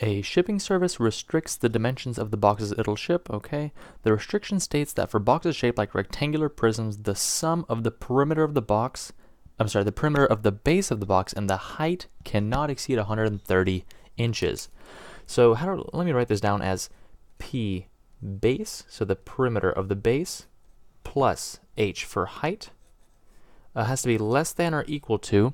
A shipping service restricts the dimensions of the boxes it'll ship, okay? The restriction states that for boxes shaped like rectangular prisms, the sum of the perimeter of the box, the perimeter of the base of the box and the height cannot exceed 130 inches. So let me write this down as P base, so the perimeter of the base, plus H for height, has to be less than or equal to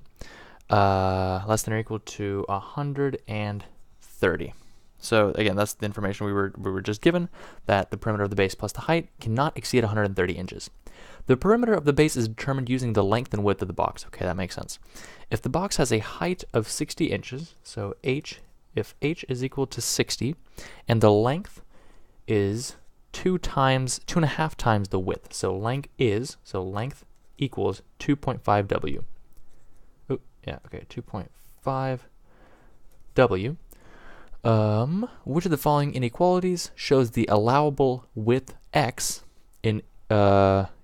130. So again, that's the information we were just given, that the perimeter of the base plus the height cannot exceed 130 inches. The perimeter of the base is determined using the length and width of the box. Okay, that makes sense. If the box has a height of 60 inches, so if H is equal to 60, and the length is 2.5 times the width. So length equals 2.5 W. Oh, yeah, okay, 2.5 W. Which of the following inequalities shows the allowable width X in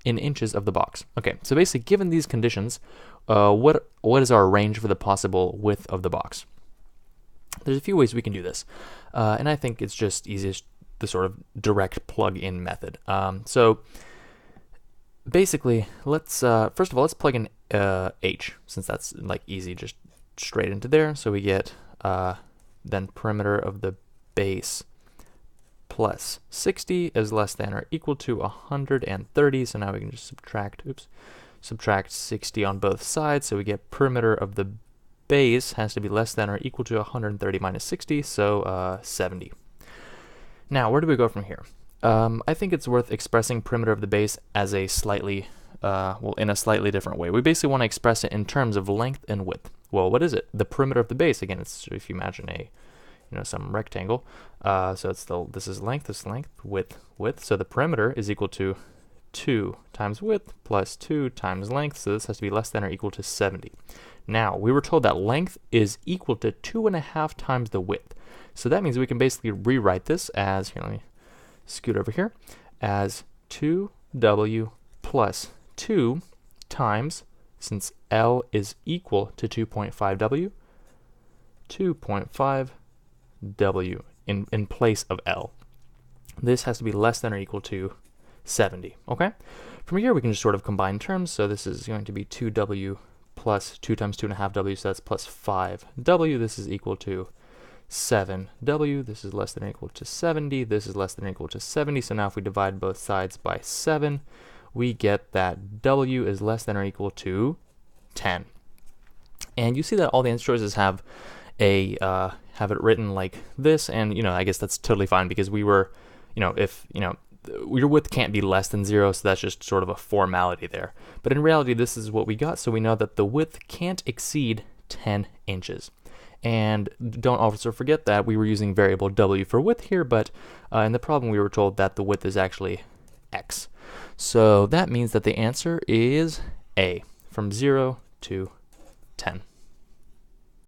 inches of the box? Okay, so basically, given these conditions, what is our range for the possible width of the box? There's a few ways we can do this, and I think it's just easiest the sort of direct plug-in method. So basically, let's first of all let's plug in H, since that's like easy, just straight into there. So we get then perimeter of the base plus 60 is less than or equal to 130. So now we can just subtract 60 on both sides. So we get perimeter of the base has to be less than or equal to 130 minus 60, so 70. Now, where do we go from here? I think it's worth expressing perimeter of the base as a slightly, in a slightly different way. We basically want to express it in terms of length and width. Well, what is it? The perimeter of the base, again, it's, if you imagine some rectangle, so this is length, width. So the perimeter is equal to 2 times width plus 2 times length, so this has to be less than or equal to 70. Now, we were told that length is equal to 2.5 times the width. So that means we can basically rewrite this as, here, let me scoot over here, as 2W plus 2 times, since L is equal to 2.5W, 2.5W in place of L. This has to be less than or equal to 70, okay? From here, we can just sort of combine terms. So this is going to be 2W plus 2 times 2.5W, so that's plus 5W. This is equal to 7W. This is less than or equal to 70. This is less than or equal to 70. So now if we divide both sides by 7, we get that W is less than or equal to 10. And you see that all the answer choices have have it written like this, and I guess that's totally fine, because we were, if your width can't be less than 0, so that's just sort of a formality there. But in reality, this is what we got, so we know that the width can't exceed 10 inches. And don't also forget that we were using variable W for width here, but in the problem we were told that the width is actually X. So that means that the answer is A, from 0 to 10.